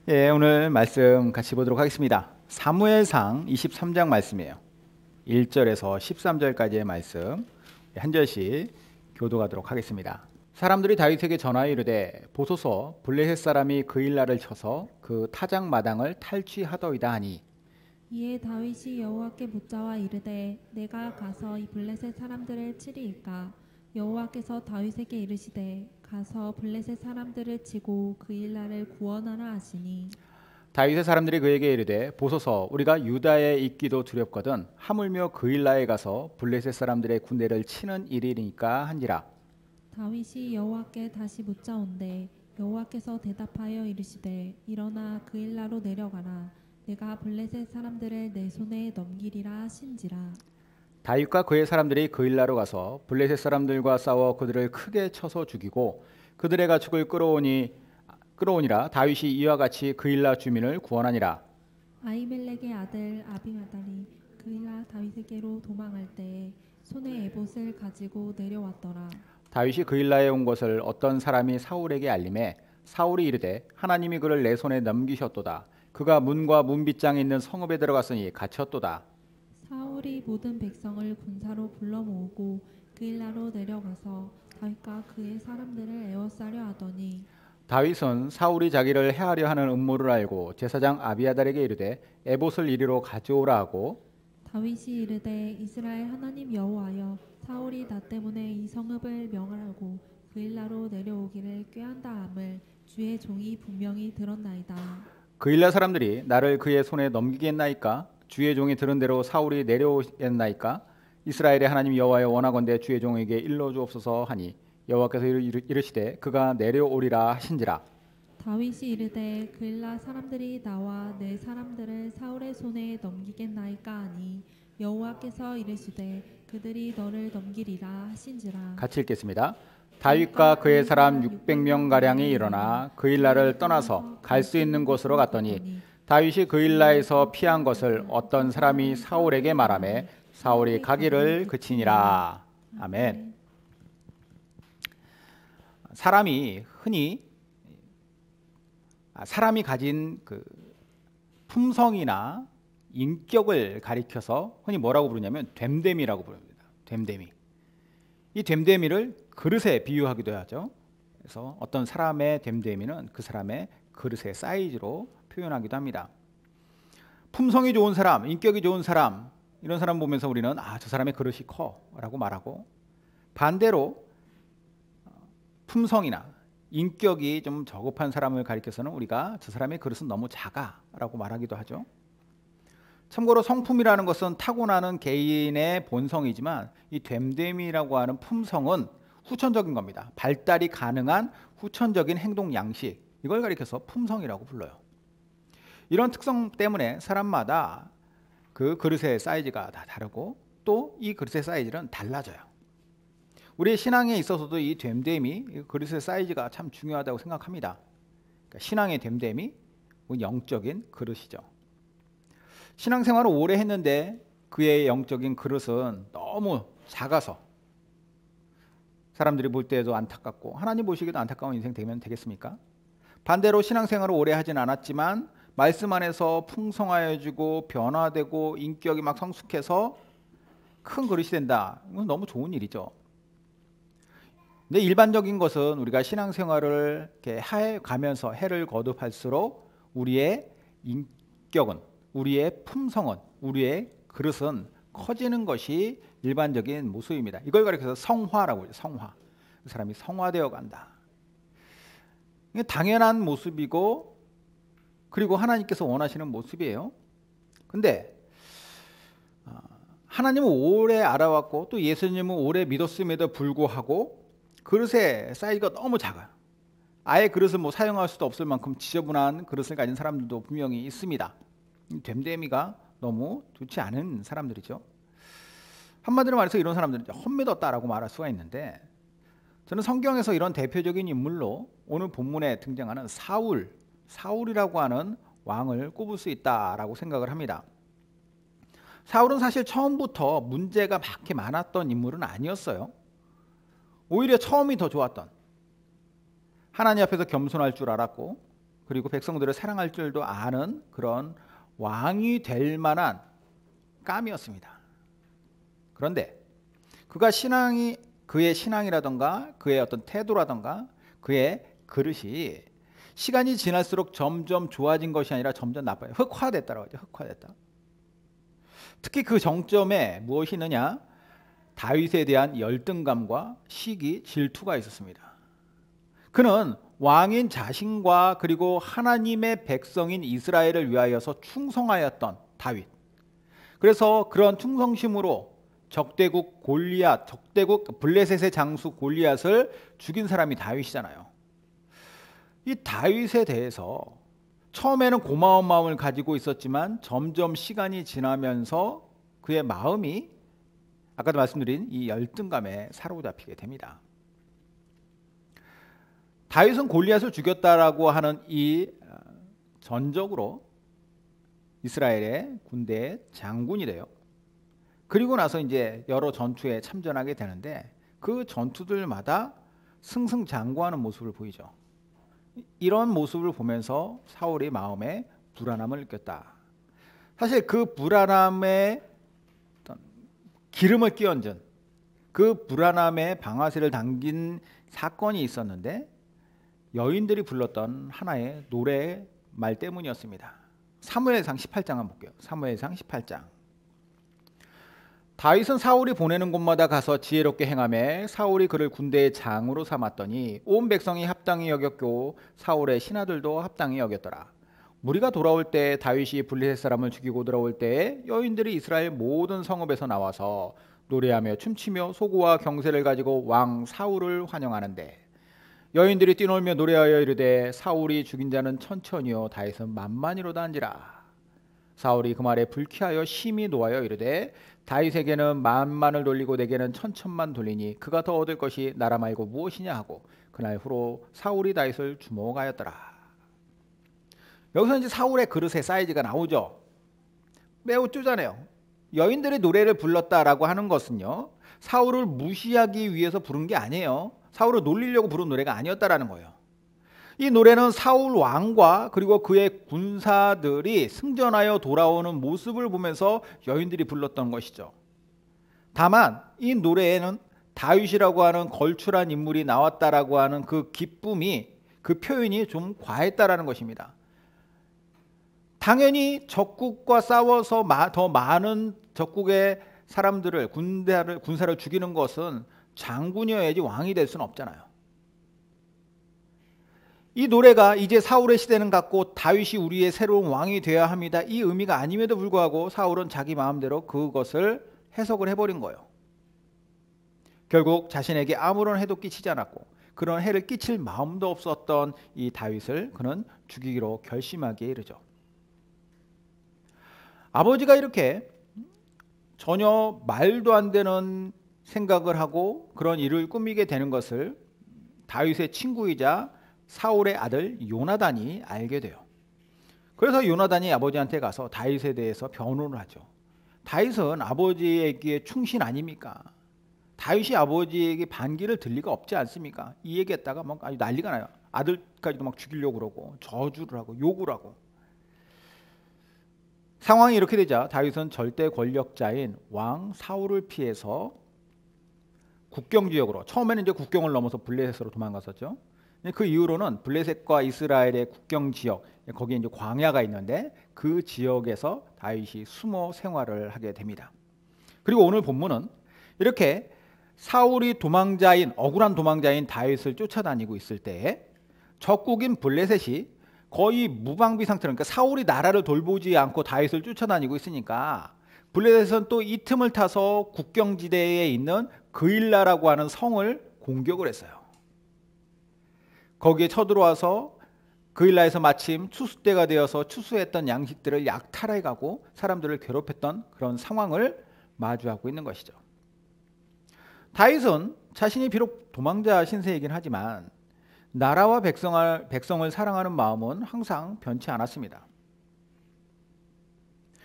예, 오늘 말씀 같이 보도록 하겠습니다. 사무엘상 23장 말씀이에요. 1절에서 13절까지의 말씀 한 절씩 교도하도록 하겠습니다. 사람들이 다윗에게 전하여 이르되 보소서 블레셋 사람이 그일라를 쳐서 그 타작 마당을 탈취하더이다 하니 이에 다윗이 여호와께 묻자와 이르되 내가 가서 이 블레셋 사람들을 치리이까. 여호와께서 다윗에게 이르시되 가서 블레셋 사람들을 치고 그일라를 구원하라 하시니 다윗의 사람들이 그에게 이르되 보소서 우리가 유다에 있기도 두렵거든 하물며 그일라에 가서 블레셋 사람들의 군대를 치는 일이니까 한지라. 다윗이 여호와께 다시 묻자온대 여호와께서 대답하여 이르시되 일어나 그일라로 내려가라. 내가 블레셋 사람들을 내 손에 넘기리라 하신지라. 다윗과 그의 사람들이 그일라로 가서 블레셋 사람들과 싸워 그들을 크게 쳐서 죽이고 그들의 가축을 끌어오니라. 다윗이 이와 같이 그일라 주민을 구원하니라. 아히멜렉의 아들 아비아달이 그일라 다윗에게로 도망할 때에 손에 에봇을 가지고 내려왔더라. 다윗이 그일라에 온 것을 어떤 사람이 사울에게 알림해 사울이 이르되 하나님이 그를 내 손에 넘기셨도다. 그가 문과 문빗장에 있는 성읍에 들어갔으니 갇혔도다. 사울이 모든 백성을 군사로 불러 모으고 그일라로 내려가서 다윗과 그의 사람들을 에워싸려 하더니 다윗은 사울이 자기를 해하려 하는 음모를 알고 제사장 아비아달에게 이르되 에봇을 이리로 가져오라 하고 다윗이 이르되 이스라엘 하나님 여호와여 사울이 나 때문에 이 성읍을 명하라고 그일라로 내려오기를 꾀한다 함을 주의 종이 분명히 들었나이다. 그일라 사람들이 나를 그의 손에 넘기겠나이까? 주의 종이 들은 대로 사울이 내려오겠나이까? 이스라엘의 하나님 여호와여 원하건대 주의 종에게 일러 주옵소서 하니 여호와께서 이르시되 그가 내려오리라 하신지라. 다윗이 이르되 그일라 사람들이 나와 내 사람들을 사울의 손에 넘기겠나이까 하니 여호와께서 이르시되 그들이 너를 넘기리라 하신지라. 같이 읽겠습니다. 다윗과 그의 사람 600명 가량이 일어나 그일라를 떠나서 갈 수 있는 곳으로 갔더니 다윗이 그일라에서 피한 것을 어떤 사람이 사울에게 말하매 사울이 가기를 그치니라. 아멘. 사람이 가진 그 품성이나 인격을 가리켜서 흔히 뭐라고 부르냐면 됨됨이라고 부릅니다. 됨됨이. 이 됨됨이를 그릇에 비유하기도 하죠. 그래서 어떤 사람의 됨됨이는 그 사람의 그릇의 사이즈로 표현하기도 합니다. 품성이 좋은 사람, 인격이 좋은 사람, 이런 사람 보면서 우리는 저 사람의 그릇이 커라고 말하고, 반대로 품성이나 인격이 좀 저급한 사람을 가리켜서는 우리가 저 사람의 그릇은 너무 작아라고 말하기도 하죠. 참고로 성품이라는 것은 타고나는 개인의 본성이지만 이 됨됨이라고 하는 품성은 후천적인 겁니다. 발달이 가능한 후천적인 행동 양식, 이걸 가리켜서 품성이라고 불러요. 이런 특성 때문에 사람마다 그 그릇의 사이즈가 다 다르고 또 이 그릇의 사이즈는 달라져요. 우리의 신앙에 있어서도 이 됨됨이, 그릇의 사이즈가 참 중요하다고 생각합니다. 그러니까 신앙의 됨됨이 영적인 그릇이죠. 신앙생활을 오래 했는데 그의 영적인 그릇은 너무 작아서 사람들이 볼 때에도 안타깝고 하나님 보시기에도 안타까운 인생 되면 되겠습니까? 반대로 신앙생활을 오래 하진 않았지만 말씀 안에서 풍성하여지고 변화되고 인격이 막 성숙해서 큰 그릇이 된다. 이건 너무 좋은 일이죠. 근데 일반적인 것은 우리가 신앙생활을 이렇게 해가면서 해를 거듭할수록 우리의 인격은, 우리의 품성은, 우리의 그릇은 커지는 것이 일반적인 모습입니다. 이걸 가리켜서 성화라고 하죠. 성화. 그 사람이 성화되어 간다. 이게 당연한 모습이고 그리고 하나님께서 원하시는 모습이에요. 근데 하나님을 오래 알아왔고 또 예수님을 오래 믿었음에도 불구하고 그릇의 사이즈가 너무 작아요. 아예 그릇을 사용할 수도 없을 만큼 지저분한 그릇을 가진 사람들도 분명히 있습니다. 됨됨이가 너무 좋지 않은 사람들이죠. 한마디로 말해서 이런 사람들은 헛믿었다라고 말할 수가 있는데, 저는 성경에서 이런 대표적인 인물로 오늘 본문에 등장하는 사울이라고 하는 왕을 꼽을 수 있다라고 생각을 합니다. 사울은 사실 처음부터 문제가 많게 많았던 인물은 아니었어요. 오히려 처음이 더 좋았던, 하나님 앞에서 겸손할 줄 알았고 그리고 백성들을 사랑할 줄도 아는 그런 왕이 될 만한 깜이었습니다. 그런데 그의 신앙이라던가 그의 어떤 태도라던가 그의 그릇이 시간이 지날수록 점점 좋아진 것이 아니라 점점 나빠요. 흑화됐다라고 하죠. 흑화됐다. 특히 그 정점에 무엇이 있느냐? 다윗에 대한 열등감과 시기, 질투가 있었습니다. 그는 왕인 자신과 그리고 하나님의 백성인 이스라엘을 위하여서 충성하였던 다윗. 그래서 그런 충성심으로 적대국 블레셋의 장수 골리앗을 죽인 사람이 다윗이잖아요. 이 다윗에 대해서 처음에는 고마운 마음을 가지고 있었지만 점점 시간이 지나면서 그의 마음이 아까도 말씀드린 이 열등감에 사로잡히게 됩니다. 다윗은 골리앗을 죽였다라고 하는 이 전적으로 이스라엘의 군대의 장군이 돼요. 그리고 나서 이제 여러 전투에 참전하게 되는데 그 전투들마다 승승장구하는 모습을 보이죠. 이런 모습을 보면서 사울이 마음에 불안함을 느꼈다. 사실 그 불안함에 기름을 끼얹은 그 불안함에 방아쇠를 당긴 사건이 있었는데 여인들이 불렀던 하나의 노래 말 때문이었습니다. 사무엘상 18장 한번 볼게요. 사무엘상 18장. 다윗은 사울이 보내는 곳마다 가서 지혜롭게 행하며 사울이 그를 군대의 장으로 삼았더니 온 백성이 합당히 여겼고 사울의 신하들도 합당히 여겼더라. 무리가 돌아올 때 다윗이 블레셋 사람을 죽이고 돌아올 때 여인들이 이스라엘 모든 성읍에서 나와서 노래하며 춤추며 소고와 경세를 가지고 왕 사울을 환영하는데 여인들이 뛰놀며 노래하여 이르되 사울이 죽인 자는 천천히요 다윗은 만만이로다 한지라. 사울이 그 말에 불쾌하여 심히 노하여 이르되 다윗에게는 만만을 돌리고 내게는 천천만 돌리니 그가 더 얻을 것이 나라 말고 무엇이냐 하고 그날 후로 사울이 다윗을 주목하였더라. 여기서 이제 사울의 그릇의 사이즈가 나오죠. 매우 쪼잔해요. 여인들이 노래를 불렀다라고 하는 것은요, 사울을 무시하기 위해서 부른 게 아니에요. 사울을 놀리려고 부른 노래가 아니었다라는 거예요. 이 노래는 사울 왕과 그리고 그의 군사들이 승전하여 돌아오는 모습을 보면서 여인들이 불렀던 것이죠. 다만 이 노래에는 다윗이라고 하는 걸출한 인물이 나왔다라고 하는 그 기쁨이, 그 표현이 좀 과했다라는 것입니다. 당연히 적국과 싸워서 더 많은 적국의 사람들을 군사를 죽이는 것은 장군이어야지 왕이 될 수는 없잖아요. 이 노래가 이제 사울의 시대는 갔고 다윗이 우리의 새로운 왕이 되어야 합니다. 이 의미가 아님에도 불구하고 사울은 자기 마음대로 그것을 해석을 해버린 거예요. 결국 자신에게 아무런 해도 끼치지 않았고 그런 해를 끼칠 마음도 없었던 이 다윗을 그는 죽이기로 결심하기에 이르죠. 아버지가 이렇게 전혀 말도 안 되는 생각을 하고 그런 일을 꾸미게 되는 것을 다윗의 친구이자 사울의 아들 요나단이 알게 돼요. 그래서 요나단이 아버지한테 가서 다윗에 대해서 변호를 하죠. 다윗은 아버지에게 충신 아닙니까? 다윗이 아버지에게 반기를 들 리가 없지 않습니까? 이 얘기했다가 막 아주 난리가 나요. 아들까지도 막 죽이려고 그러고 저주를 하고 욕을 하고. 상황이 이렇게 되자 다윗은 절대 권력자인 왕 사울을 피해서 국경 지역으로, 처음에는 이제 국경을 넘어서 블레셋으로 도망갔었죠. 그 이후로는 블레셋과 이스라엘의 국경 지역, 거기에 이제 광야가 있는데 그 지역에서 다윗이 숨어 생활을 하게 됩니다. 그리고 오늘 본문은 이렇게 사울이 억울한 도망자인 다윗을 쫓아다니고 있을 때 적국인 블레셋이 거의 무방비 상태로, 그러니까 사울이 나라를 돌보지 않고 다윗을 쫓아다니고 있으니까 블레셋은 또 이 틈을 타서 국경지대에 있는 그일라라고 하는 성을 공격을 했어요. 거기에 쳐들어와서 그일라에서 마침 추수 때가 되어서 추수했던 양식들을 약탈해가고 사람들을 괴롭혔던 그런 상황을 마주하고 있는 것이죠. 다윗은 자신이 비록 도망자 신세이긴 하지만 나라와 백성을 사랑하는 마음은 항상 변치 않았습니다.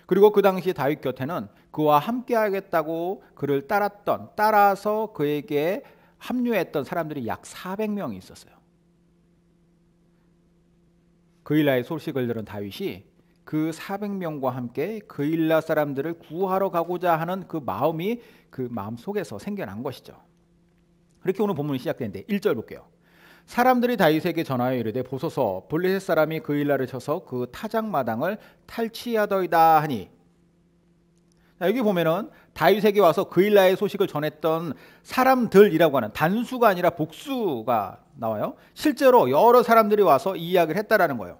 그리고 그 당시 다윗 곁에는 그와 함께하겠다고 그를 따라서 그에게 합류했던 사람들이 약 400명이 있었어요. 그일라의 소식을 들은 다윗이 그 400명과 함께 그일라 사람들을 구하러 가고자 하는 그 마음이 그 마음 속에서 생겨난 것이죠. 그렇게 오늘 본문이 시작되는데 1절 볼게요. 사람들이 다윗에게 전하여 이르되 보소서 블레셋 사람이 그일라를 쳐서 그 타작마당을 탈취하더이다 하니, 자, 여기 보면은 다윗에게 와서 그일라의 소식을 전했던 사람들이라고 하는 단수가 아니라 복수가 나와요. 실제로 여러 사람들이 와서 이 이야기를 했다라는 거예요.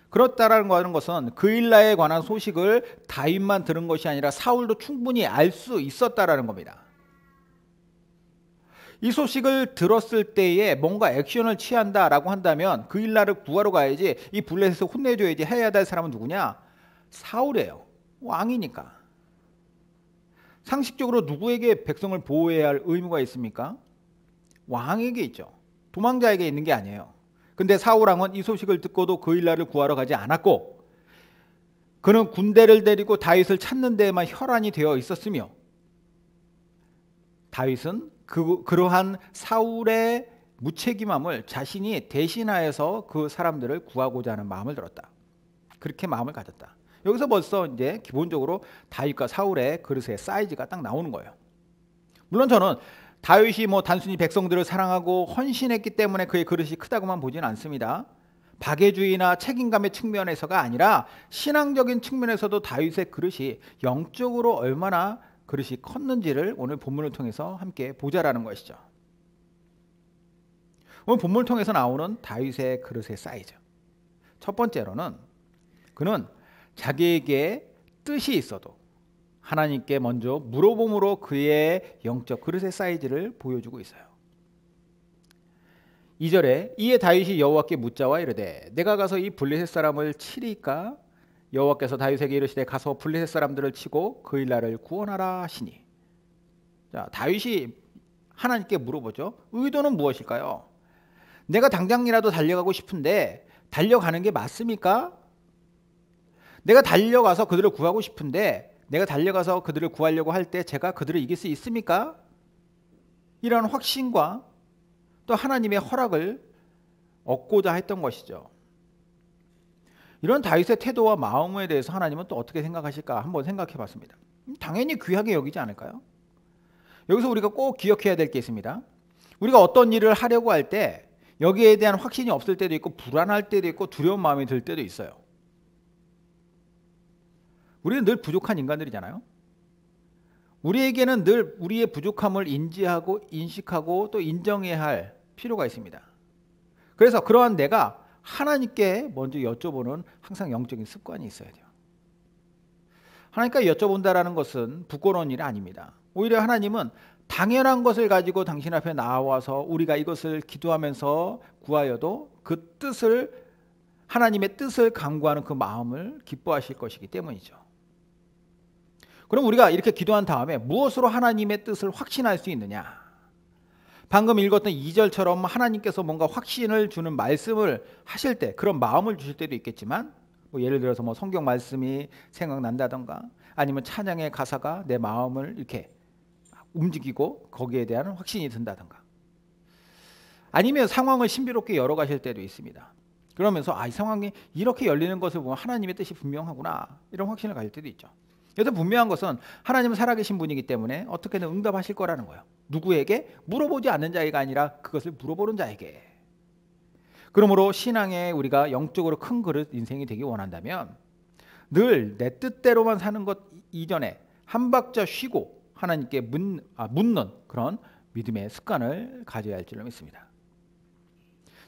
그렇다라는 것은 그일라에 관한 소식을 다윗만 들은 것이 아니라 사울도 충분히 알 수 있었다라는 겁니다. 이 소식을 들었을 때에 뭔가 액션을 취한다라고 한다면 그일라를 구하러 가야지, 이 블레셋을 혼내줘야지 해야 될 사람은 누구냐? 사울이에요. 왕이니까. 상식적으로 누구에게 백성을 보호해야 할 의무가 있습니까? 왕에게 있죠. 도망자에게 있는 게 아니에요. 근데 사울 왕은 이 소식을 듣고도 그일라를 구하러 가지 않았고, 그는 군대를 데리고 다윗을 찾는 데에만 혈안이 되어 있었으며, 다윗은 그러한 사울의 무책임함을 자신이 대신하여서 그 사람들을 구하고자 하는 마음을 들었다. 그렇게 마음을 가졌다. 여기서 벌써 이제 기본적으로 다윗과 사울의 그릇의 사이즈가 딱 나오는 거예요. 물론 저는 다윗이 뭐 단순히 백성들을 사랑하고 헌신했기 때문에 그의 그릇이 크다고만 보지는 않습니다. 박애주의나 책임감의 측면에서가 아니라 신앙적인 측면에서도 다윗의 그릇이 영적으로 얼마나 그릇이 컸는지를 오늘 본문을 통해서 함께 보자라는 것이죠. 오늘 본문을 통해서 나오는 다윗의 그릇의 사이즈. 첫 번째로는 그는 자기에게 뜻이 있어도 하나님께 먼저 물어봄으로 그의 영적 그릇의 사이즈를 보여주고 있어요. 2절에 이에 다윗이 여호와께 묻자와 이르되 내가 가서 이 블레셋 사람을 치리까? 여호와께서 다윗에게 이르시되 가서 블레셋 사람들을 치고 그일라를 구원하라 하시니. 자, 다윗이 하나님께 물어보죠. 의도는 무엇일까요? 내가 당장이라도 달려가고 싶은데 달려가는 게 맞습니까? 내가 달려가서 그들을 구하고 싶은데 내가 달려가서 그들을 구하려고 할 때 제가 그들을 이길 수 있습니까? 이런 확신과 또 하나님의 허락을 얻고자 했던 것이죠. 이런 다윗의 태도와 마음에 대해서 하나님은 또 어떻게 생각하실까 한번 생각해 봤습니다. 당연히 귀하게 여기지 않을까요? 여기서 우리가 꼭 기억해야 될 게 있습니다. 우리가 어떤 일을 하려고 할 때 여기에 대한 확신이 없을 때도 있고 불안할 때도 있고 두려운 마음이 들 때도 있어요. 우리는 늘 부족한 인간들이잖아요. 우리에게는 늘 우리의 부족함을 인지하고 인식하고 또 인정해야 할 필요가 있습니다. 그래서 그러한 내가 하나님께 먼저 여쭤보는 항상 영적인 습관이 있어야 돼요. 하나님께 여쭤본다라는 것은 부끄러운 일이 아닙니다. 오히려 하나님은 당연한 것을 가지고 당신 앞에 나와서 우리가 이것을 기도하면서 구하여도 그 뜻을, 하나님의 뜻을 간구하는 그 마음을 기뻐하실 것이기 때문이죠. 그럼 우리가 이렇게 기도한 다음에 무엇으로 하나님의 뜻을 확신할 수 있느냐? 방금 읽었던 2절처럼 하나님께서 뭔가 확신을 주는 말씀을 하실 때, 그런 마음을 주실 때도 있겠지만, 뭐 예를 들어서 뭐 성경 말씀이 생각난다던가 아니면 찬양의 가사가 내 마음을 이렇게 움직이고 거기에 대한 확신이 든다던가, 아니면 상황을 신비롭게 열어가실 때도 있습니다. 그러면서 이 상황이 이렇게 열리는 것을 보면 하나님의 뜻이 분명하구나, 이런 확신을 가질 때도 있죠. 여기서 분명한 것은 하나님은 살아계신 분이기 때문에 어떻게든 응답하실 거라는 거예요. 누구에게? 물어보지 않는 자에게 아니라 그것을 물어보는 자에게. 그러므로 신앙에 우리가 영적으로 큰 그릇 인생이 되기 원한다면 늘 내 뜻대로만 사는 것 이전에 한 박자 쉬고 하나님께 묻는 그런 믿음의 습관을 가져야 할 줄로 믿습니다.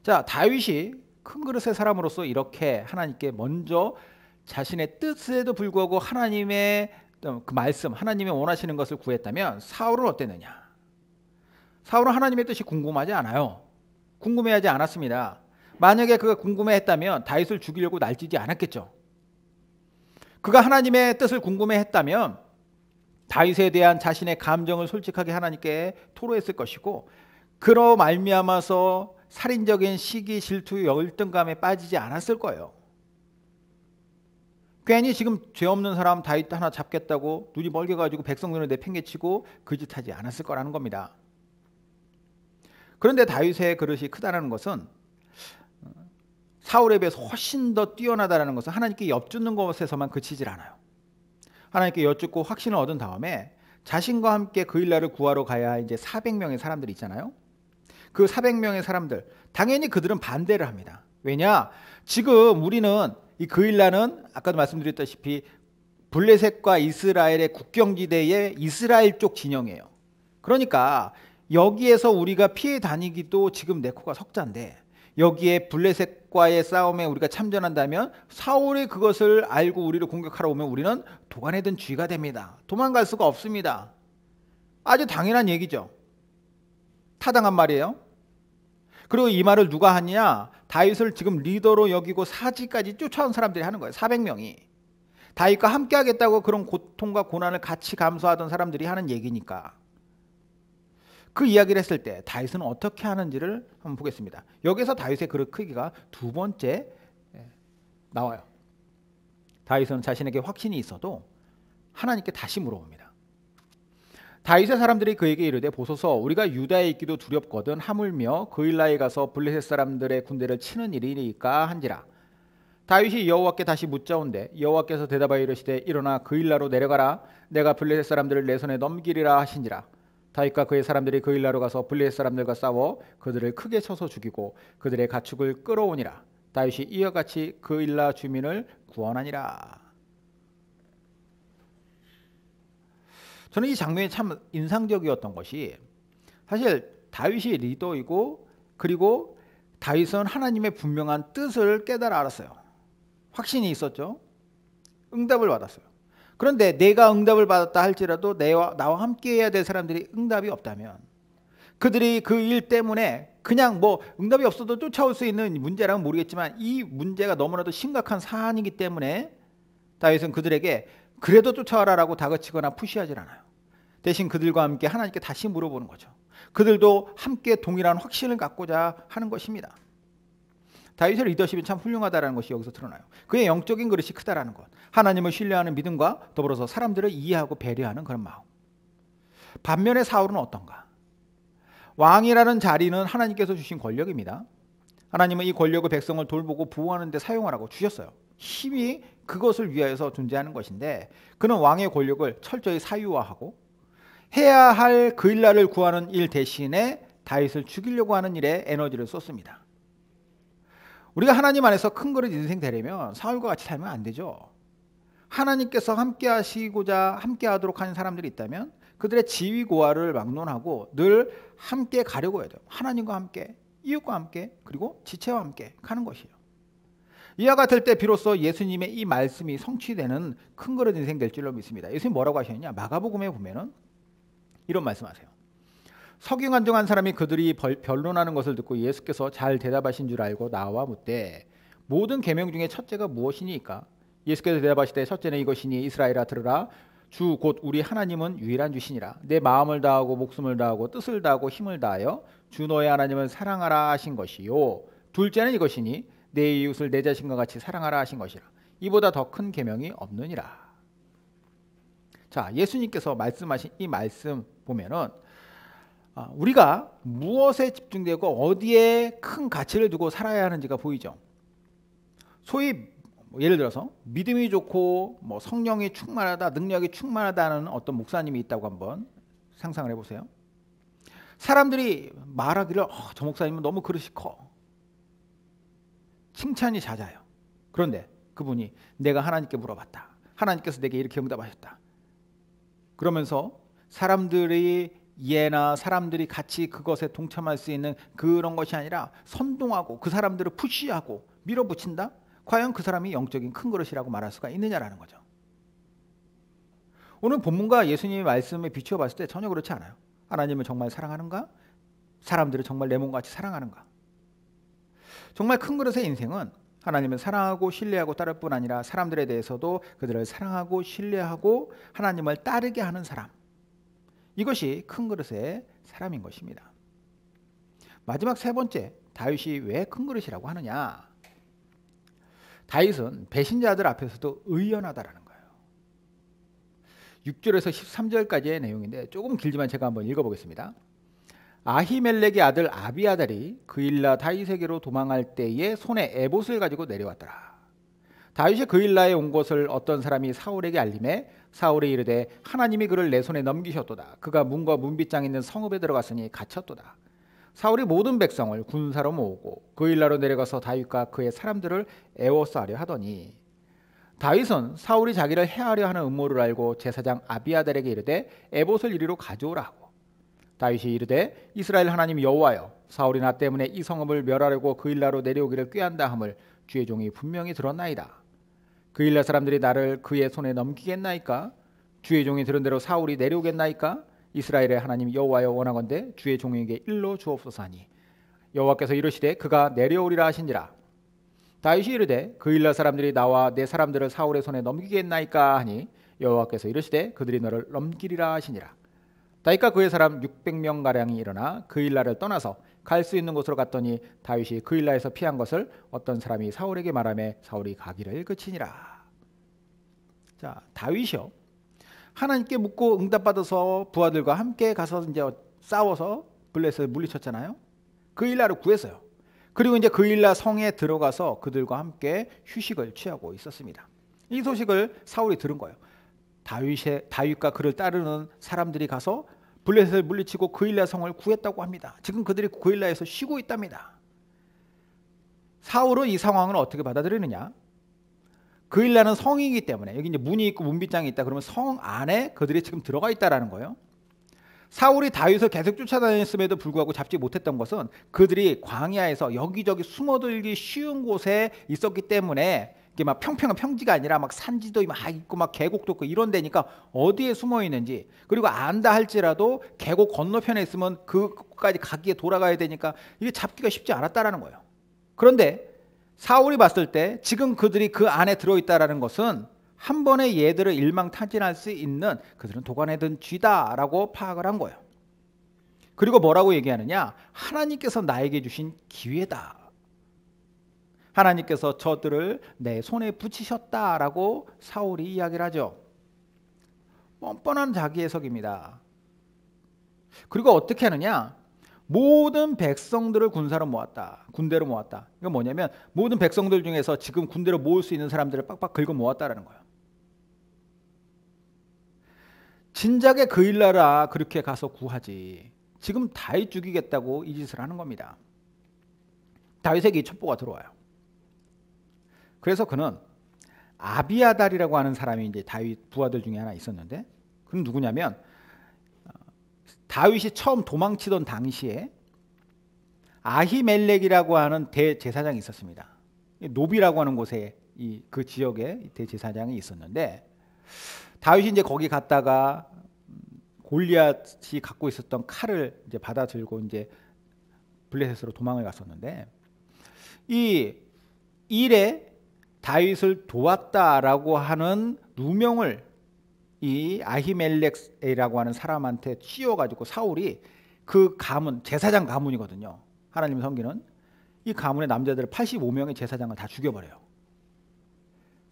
자, 다윗이 큰 그릇의 사람으로서 이렇게 하나님께 먼저 자신의 뜻에도 불구하고 하나님의 그 말씀, 하나님이 원하시는 것을 구했다면 사울은 어땠느냐? 사울은 하나님의 뜻이 궁금하지 않아요. 궁금해하지 않았습니다. 만약에 그가 궁금해했다면 다윗을 죽이려고 날뛰지 않았겠죠. 그가 하나님의 뜻을 궁금해했다면 다윗에 대한 자신의 감정을 솔직하게 하나님께 토로했을 것이고, 그로 말미암아서 살인적인 시기, 질투, 열등감에 빠지지 않았을 거예요. 괜히 지금 죄 없는 사람 다윗 하나 잡겠다고 눈이 멀게 가지고 백성들을 내팽개치고 그 짓 하지 않았을 거라는 겁니다. 그런데 다윗의 그릇이 크다는 것은 사울에 비해서 훨씬 더 뛰어나다라는 것은 하나님께 엿듣는 것에서만 그치질 않아요. 하나님께 여쭙고 확신을 얻은 다음에 자신과 함께 그 일날을 구하러 가야 이제 400명의 사람들이 있잖아요. 그 400명의 사람들, 당연히 그들은 반대를 합니다. 왜냐? 지금 우리는 이 그 일날은 아까도 말씀드렸다시피 블레셋과 이스라엘의 국경지대의 이스라엘 쪽 진영이에요. 그러니까 여기에서 우리가 피해 다니기도 지금 내 코가 석자인데, 여기에 블레셋과의 싸움에 우리가 참전한다면 사울이 그것을 알고 우리를 공격하러 오면 우리는 도간에 든 쥐가 됩니다. 도망갈 수가 없습니다. 아주 당연한 얘기죠. 타당한 말이에요. 그리고 이 말을 누가 하냐? 다윗을 지금 리더로 여기고 사지까지 쫓아온 사람들이 하는 거예요. 400명이. 다윗과 함께 하겠다고 그런 고통과 고난을 같이 감수하던 사람들이 하는 얘기니까. 그 이야기를 했을 때 다윗은 어떻게 하는지를 한번 보겠습니다. 여기서 다윗의 그릇 크기가 두 번째 나와요. 다윗은 자신에게 확신이 있어도 하나님께 다시 물어봅니다. 다윗의 사람들이 그에게 이르되 보소서 우리가 유다에 있기도 두렵거든 하물며 그 일나에 가서 블레셋 사람들의 군대를 치는 일이니까 한지라. 다윗이 여호와께 다시 묻자온대 여호와께서 대답하여 이르시되 일어나 그 일나로 내려가라 내가 블레셋 사람들을 내 손에 넘기리라 하신지라. 다윗과 그의 사람들이 그 일나로 가서 블레셋 사람들과 싸워 그들을 크게 쳐서 죽이고 그들의 가축을 끌어오니라. 다윗이 이와 같이 그 일나 주민을 구원하니라. 저는 이 장면이 참 인상적이었던 것이 사실 다윗이 리더이고 그리고 다윗은 하나님의 분명한 뜻을 깨달아 알았어요. 확신이 있었죠. 응답을 받았어요. 그런데 내가 응답을 받았다 할지라도 나와 함께 해야 될 사람들이 응답이 없다면 그들이 그 일 때문에 그냥 뭐 응답이 없어도 쫓아올 수 있는 문제라면 모르겠지만 이 문제가 너무나도 심각한 사안이기 때문에 다윗은 그들에게 그래도 쫓아와라라고 다그치거나 푸시하지 않아요. 대신 그들과 함께 하나님께 다시 물어보는 거죠. 그들도 함께 동일한 확신을 갖고자 하는 것입니다. 다윗의 리더십이 참 훌륭하다는 것이 여기서 드러나요. 그의 영적인 그릇이 크다라는 것, 하나님을 신뢰하는 믿음과 더불어서 사람들을 이해하고 배려하는 그런 마음. 반면에 사울은 어떤가? 왕이라는 자리는 하나님께서 주신 권력입니다. 하나님은 이 권력을 백성을 돌보고 보호하는 데 사용하라고 주셨어요. 힘이 그것을 위하여서 존재하는 것인데 그는 왕의 권력을 철저히 사유화하고 해야 할 그 일날을 구하는 일 대신에 다윗을 죽이려고 하는 일에 에너지를 쏟습니다. 우리가 하나님 안에서 큰 그릇 인생 되려면 사울과 같이 살면 안 되죠. 하나님께서 함께 하시고자 함께 하도록 하는 사람들이 있다면 그들의 지위 고하를 막론하고 늘 함께 가려고 해야 돼요. 하나님과 함께, 이웃과 함께, 그리고 지체와 함께 가는 것이에요. 이와 같을 때 비로소 예수님의 이 말씀이 성취되는 큰 그릇 인생 될 줄로 믿습니다. 예수님 뭐라고 하셨냐? 마가복음에 보면은 이런 말씀하세요. 석유간증한 사람이 그들이 변론하는 것을 듣고 예수께서 잘 대답하신 줄 알고 나와 묻되 모든 계명 중에 첫째가 무엇이니까? 예수께서 대답하시되 첫째는 이것이니 이스라엘아 들으라 주 곧 우리 하나님은 유일한 주시니라. 내 마음을 다하고 목숨을 다하고 뜻을 다하고 힘을 다하여 주 너의 하나님을 사랑하라 하신 것이요. 둘째는 이것이니 내 이웃을 내 자신과 같이 사랑하라 하신 것이라. 이보다 더 큰 계명이 없느니라. 자, 예수님께서 말씀하신 이 말씀 보면은 우리가 무엇에 집중되고 어디에 큰 가치를 두고 살아야 하는지가 보이죠. 소위 예를 들어서 믿음이 좋고 뭐 성령이 충만하다, 능력이 충만하다는 어떤 목사님이 있다고 한번 상상을 해보세요. 사람들이 말하기를 저 목사님은 너무 그릇이 커. 칭찬이 잦아요. 그런데 그분이 내가 하나님께 물어봤다. 하나님께서 내게 이렇게 응답하셨다. 그러면서 사람들이 이해나 사람들이 같이 그것에 동참할 수 있는 그런 것이 아니라 선동하고 그 사람들을 푸시하고 밀어붙인다? 과연 그 사람이 영적인 큰 그릇이라고 말할 수가 있느냐라는 거죠. 오늘 본문과 예수님의 말씀에 비추어 봤을 때 전혀 그렇지 않아요. 하나님을 정말 사랑하는가? 사람들을 정말 내 몸같이 사랑하는가? 정말 큰 그릇의 인생은 하나님을 사랑하고 신뢰하고 따를 뿐 아니라 사람들에 대해서도 그들을 사랑하고 신뢰하고 하나님을 따르게 하는 사람. 이것이 큰 그릇의 사람인 것입니다. 마지막 세 번째, 다윗이 왜 큰 그릇이라고 하느냐? 다윗은 배신자들 앞에서도 의연하다라는 거예요. 6절에서 13절까지의 내용인데 조금 길지만 제가 한번 읽어보겠습니다. 아히멜렉의 아들 아비아달이 그일라 다윗에게로 도망할 때에 손에 에봇을 가지고 내려왔더라. 다윗이 그일라에 온 것을 어떤 사람이 사울에게 알림해 사울이 이르되 하나님이 그를 내 손에 넘기셨도다. 그가 문과 문빗장 있는 성읍에 들어갔으니 갇혔도다. 사울이 모든 백성을 군사로 모으고 그일라로 내려가서 다윗과 그의 사람들을 애워싸려 하더니 다윗은 사울이 자기를 해하려 하는 음모를 알고 제사장 아비아달에게 이르되 에봇을 이리로 가져오라 하고 다윗이 이르되 이스라엘 하나님 여호와여 사울이 나 때문에 이 성읍을 멸하려고 그일라로 내려오기를 꾀한다 함을 주의 종이 분명히 들었나이다. 그일라 사람들이 나를 그의 손에 넘기겠나이까? 주의 종이 들은 대로 사울이 내려오겠나이까? 이스라엘의 하나님 여호와여 원하건대 주의 종에게 일러 주옵소서 하니 여호와께서 이르시되 그가 내려오리라 하신지라. 다윗이 이르되 그일라 사람들이 나와 내 사람들을 사울의 손에 넘기겠나이까 하니 여호와께서 이르시되 그들이 너를 넘기리라 하시니라. 다윗과 그의 사람 600명 가량이 일어나 그일라를 떠나서 갈 수 있는 곳으로 갔더니 다윗이 그일라에서 피한 것을 어떤 사람이 사울에게 말하며 사울이 가기를 그치니라. 자, 다윗이요. 하나님께 묻고 응답받아서 부하들과 함께 가서 이제 싸워서 블레셋을 물리쳤잖아요. 그일라를 구했어요. 그리고 이제 그일라 성에 들어가서 그들과 함께 휴식을 취하고 있었습니다. 이 소식을 사울이 들은 거예요. 다윗과 그를 따르는 사람들이 가서 블레셋을 물리치고 그일라 성을 구했다고 합니다. 지금 그들이 그일라에서 쉬고 있답니다. 사울은 이 상황을 어떻게 받아들이느냐? 그일라는 성이기 때문에 여기 이제 문이 있고 문빗장이 있다. 그러면 성 안에 그들이 지금 들어가 있다라는 거예요. 사울이 다윗을 계속 쫓아다녔음에도 불구하고 잡지 못했던 것은 그들이 광야에서 여기저기 숨어들기 쉬운 곳에 있었기 때문에 이게 막 평평한 평지가 아니라 막 산지도 막 있고 막 계곡도 있고 이런 데니까 어디에 숨어 있는지, 그리고 안다 할지라도 계곡 건너편에 있으면 그까지 가기에 돌아가야 되니까 이게 잡기가 쉽지 않았다라는 거예요. 그런데 사울이 봤을 때 지금 그들이 그 안에 들어있다라는 것은 한 번에 얘들을 일망타진할 수 있는, 그들은 도관에 든 쥐다라고 파악을 한 거예요. 그리고 뭐라고 얘기하느냐? 하나님께서 나에게 주신 기회다. 하나님께서 저들을 내 손에 붙이셨다라고 사울이 이야기를 하죠. 뻔뻔한 자기 해석입니다. 그리고 어떻게 하느냐? 모든 백성들을 군사로 모았다. 군대로 모았다. 이건 뭐냐면 모든 백성들 중에서 지금 군대로 모을 수 있는 사람들을 빡빡 긁어 모았다라는 거예요. 진작에 그일라라 그렇게 가서 구하지. 지금 다윗 죽이겠다고 이 짓을 하는 겁니다. 다윗에게 이 첩보가 들어와요. 그래서 그는 아비아달이라고 하는 사람이 이제 다윗 부하들 중에 하나 있었는데, 그는 누구냐면 다윗이 처음 도망치던 당시에 아히멜렉이라고 하는 대제사장이 있었습니다. 노비라고 하는 곳에 그 지역에 대제사장이 있었는데, 다윗이 이제 거기 갔다가 골리앗이 갖고 있었던 칼을 이제 받아 들고 이제 블레셋으로 도망을 갔었는데, 이 일에 다윗을 도왔다라고 하는 누명을 이 아히멜렉이라고 하는 사람한테 씌워가지고 사울이 그 가문, 제사장 가문이거든요. 하나님 섬기는 이 가문의 남자들 85명의 제사장을 다 죽여버려요.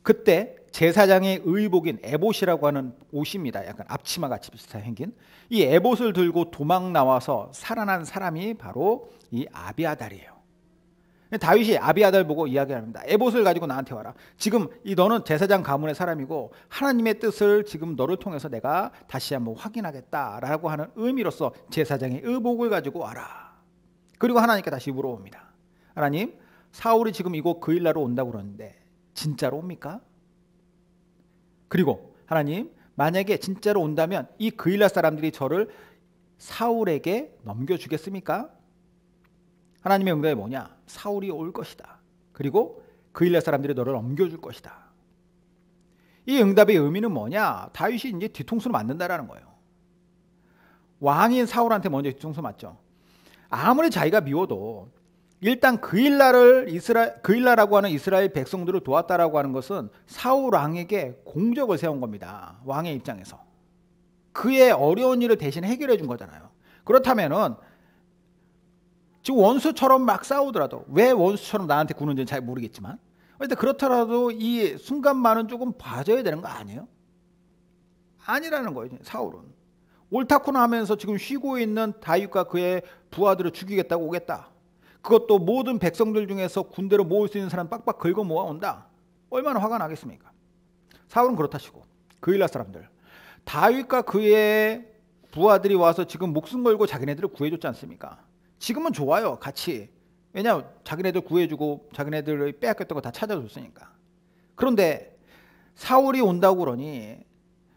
그때 제사장의 의복인 에봇이라고 하는 옷입니다. 약간 앞치마 같이 비슷하게 생긴 이 에봇을 들고 도망 나와서 살아난 사람이 바로 이 아비아달이에요. 다윗이 아비아달 보고 이야기합니다. 에봇을 가지고 나한테 와라. 지금 너는 제사장 가문의 사람이고 하나님의 뜻을 지금 너를 통해서 내가 다시 한번 확인하겠다라고 하는 의미로서 제사장의 의복을 가지고 와라. 그리고 하나님께 다시 물어봅니다. 하나님, 사울이 지금 이곳 그일라로 온다고 그러는데 진짜로 옵니까? 그리고 하나님, 만약에 진짜로 온다면 이 그일라 사람들이 저를 사울에게 넘겨주겠습니까? 하나님의 응답이 뭐냐? 사울이 올 것이다. 그리고 그일라 사람들이 너를 넘겨줄 것이다. 이 응답의 의미는 뭐냐? 다윗이 이제 뒤통수를 맞는다라는 거예요. 왕인 사울한테 먼저 뒤통수 맞죠. 아무리 자기가 미워도 일단 그일라라고 하는 이스라엘 백성들을 도왔다라고 하는 것은 사울 왕에게 공적을 세운 겁니다. 왕의 입장에서 그의 어려운 일을 대신 해결해 준 거잖아요. 그렇다면은 지금 원수처럼 막 싸우더라도, 왜 원수처럼 나한테 구는지는 잘 모르겠지만 일단 그렇더라도 이 순간만은 조금 봐줘야 되는 거 아니에요? 아니라는 거예요. 사울은 옳다구나 하면서 지금 쉬고 있는 다윗과 그의 부하들을 죽이겠다고 오겠다. 그것도 모든 백성들 중에서 군대로 모을 수 있는 사람 빡빡 긁어 모아온다. 얼마나 화가 나겠습니까? 사울은 그렇다시고 그일라 사람들, 다윗과 그의 부하들이 와서 지금 목숨 걸고 자기네들을 구해줬지 않습니까? 지금은 좋아요, 같이. 왜냐, 자기네들 구해주고 자기네들이 빼앗겼던 거 다 찾아줬으니까. 그런데 사울이 온다고 그러니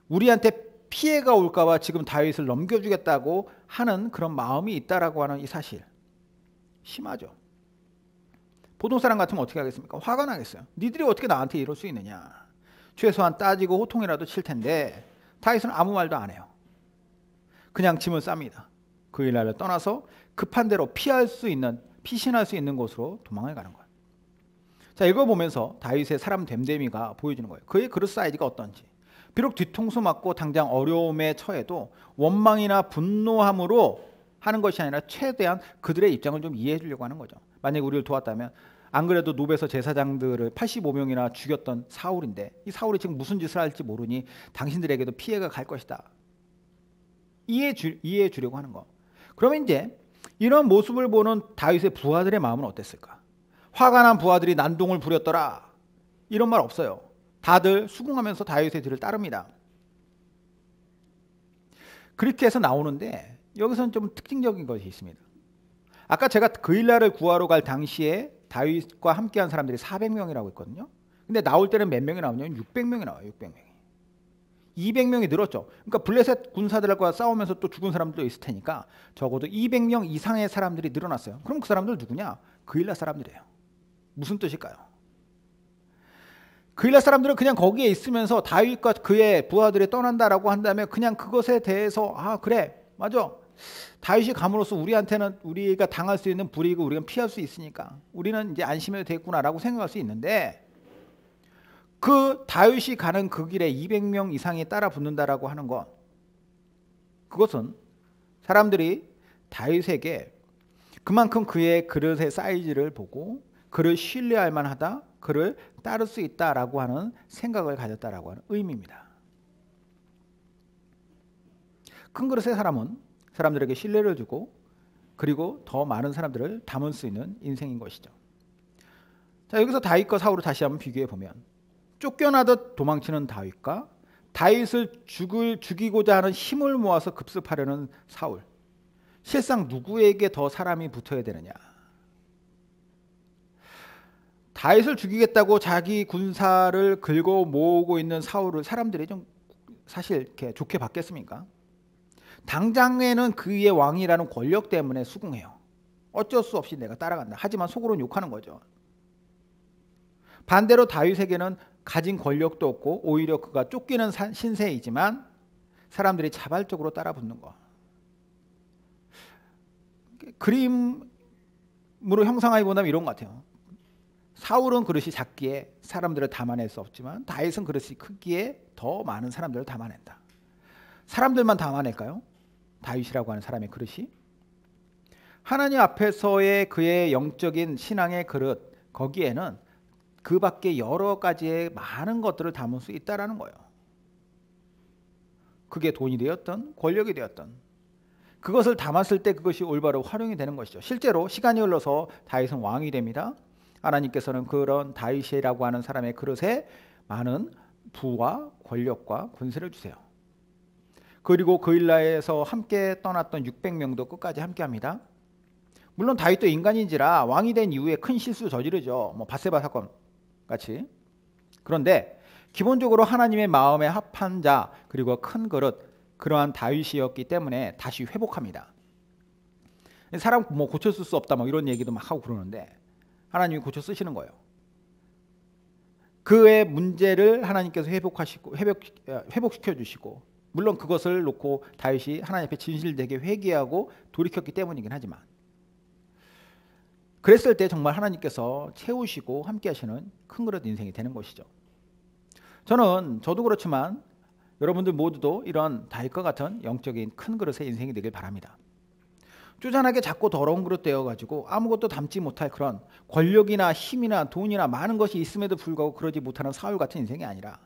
우리한테 피해가 올까봐 지금 다윗을 넘겨주겠다고 하는 그런 마음이 있다라고 하는 이 사실, 심하죠. 보통 사람 같으면 어떻게 하겠습니까? 화가 나겠어요. 니들이 어떻게 나한테 이럴 수 있느냐. 최소한 따지고 호통이라도 칠 텐데 다윗은 아무 말도 안 해요. 그냥 짐을 쌉니다. 그 일날을 떠나서 급한 대로 피신할 수 있는 곳으로 도망을 가는 거예요. 자, 읽어보면서 다윗의 사람 됨됨이가 보여주는 거예요. 그의 그릇 사이즈가 어떤지. 비록 뒤통수 맞고 당장 어려움에 처해도 원망이나 분노함으로 하는 것이 아니라 최대한 그들의 입장을 좀 이해해 주려고 하는 거죠. 만약에 우리를 도왔다면, 안 그래도 노베서 제사장들을 85명이나 죽였던 사울인데 이 사울이 지금 무슨 짓을 할지 모르니 당신들에게도 피해가 갈 것이다. 이해해 주려고 하는 거. 그러면 이제 이런 모습을 보는 다윗의 부하들의 마음은 어땠을까? 화가 난 부하들이 난동을 부렸더라, 이런 말 없어요. 다들 수긍하면서 다윗의 뒤를 따릅니다. 그렇게 해서 나오는데 여기서는 좀 특징적인 것이 있습니다. 아까 제가 그일라를 구하러 갈 당시에 다윗과 함께한 사람들이 400명이라고 했거든요. 근데 나올 때는 몇 명이 나오냐면 600명이 나와요. 600명이. 200명이 늘었죠. 그러니까 블레셋 군사들과 싸우면서 또 죽은 사람들도 있을 테니까 적어도 200명 이상의 사람들이 늘어났어요. 그럼 그 사람들 누구냐? 그일라 사람들이에요. 무슨 뜻일까요? 그일라 사람들은 그냥 거기에 있으면서 다윗과 그의 부하들이 떠난다라고 한다면 그냥 그것에 대해서 그래, 맞아, 다윗이 감으로써 우리한테는 우리가 당할 수 있는 불이익을 우리가 피할 수 있으니까 우리는 이제 안심해도 되겠구나라고 생각할 수 있는데, 그 다윗이 가는 그 길에 200명 이상이 따라 붙는다라고 하는 것, 그것은 사람들이 다윗에게 그만큼 그의 그릇의 사이즈를 보고 그를 신뢰할 만하다, 그를 따를 수 있다라고 하는 생각을 가졌다라고 하는 의미입니다. 큰 그릇의 사람은 사람들에게 신뢰를 주고 그리고 더 많은 사람들을 담을 수 있는 인생인 것이죠. 자, 여기서 다윗과 사울을 다시 한번 비교해 보면, 쫓겨나듯 도망치는 다윗과 다윗을 죽이고자 하는 힘을 모아서 급습하려는 사울, 실상 누구에게 더 사람이 붙어야 되느냐? 다윗을 죽이겠다고 자기 군사를 긁어 모으고 있는 사울을 사람들이 좀 사실 이렇게 좋게 봤겠습니까? 당장에는 그의 왕이라는 권력 때문에 수긍해요. 어쩔 수 없이 내가 따라간다. 하지만 속으로는 욕하는 거죠. 반대로 다윗에게는 가진 권력도 없고 오히려 그가 쫓기는 신세이지만 사람들이 자발적으로 따라붙는 거. 그림으로 형상하기 보다는 이런 것 같아요. 사울은 그릇이 작기에 사람들을 담아낼 수 없지만 다윗은 그릇이 크기에 더 많은 사람들을 담아낸다. 사람들만 담아낼까요? 다윗이라고 하는 사람의 그릇이? 하나님 앞에서의 그의 영적인 신앙의 그릇, 거기에는 그 밖에 여러 가지의 많은 것들을 담을 수 있다라는 거예요. 그게 돈이 되었든 권력이 되었든 그것을 담았을 때 그것이 올바로 활용이 되는 것이죠. 실제로 시간이 흘러서 다윗은 왕이 됩니다. 하나님께서는 그런 다윗이라고 하는 사람의 그릇에 많은 부와 권력과 권세를 주세요. 그리고 그일라에서 함께 떠났던 600명도 끝까지 함께합니다. 물론 다윗도 인간인지라 왕이 된 이후에 큰 실수 저지르죠. 뭐 밧세바 사건 같이. 그런데 기본적으로 하나님의 마음에 합한 자, 그리고 큰 그릇, 그러한 다윗이었기 때문에 다시 회복합니다. 사람 뭐 고쳐 쓸 수 없다 뭐 이런 얘기도 막 하고 그러는데 하나님이 고쳐 쓰시는 거예요. 그의 문제를 하나님께서 회복시켜 주시고, 물론 그것을 놓고 다윗이 하나님 앞에 진실되게 회개하고 돌이켰기 때문이긴 하지만, 그랬을 때 정말 하나님께서 채우시고 함께 하시는 큰 그릇 인생이 되는 것이죠. 저도 그렇지만 여러분들 모두도 이런 다윗과 같은 영적인 큰 그릇의 인생이 되길 바랍니다. 쪼잔하게 작고 더러운 그릇 되어가지고 아무것도 담지 못할 그런 권력이나 힘이나 돈이나 많은 것이 있음에도 불구하고 그러지 못하는 사울 같은 인생이 아니라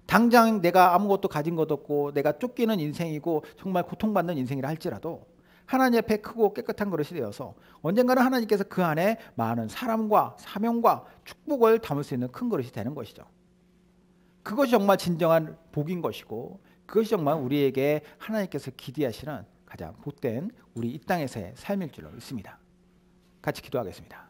당장 내가 아무것도 가진 것 없고 내가 쫓기는 인생이고 정말 고통받는 인생이라 할지라도 하나님 앞에 크고 깨끗한 그릇이 되어서 언젠가는 하나님께서 그 안에 많은 사랑과 사명과 축복을 담을 수 있는 큰 그릇이 되는 것이죠. 그것이 정말 진정한 복인 것이고 그것이 정말 우리에게 하나님께서 기대하시는 가장 복된 우리 이 땅에서의 삶일 줄로 믿습니다. 같이 기도하겠습니다.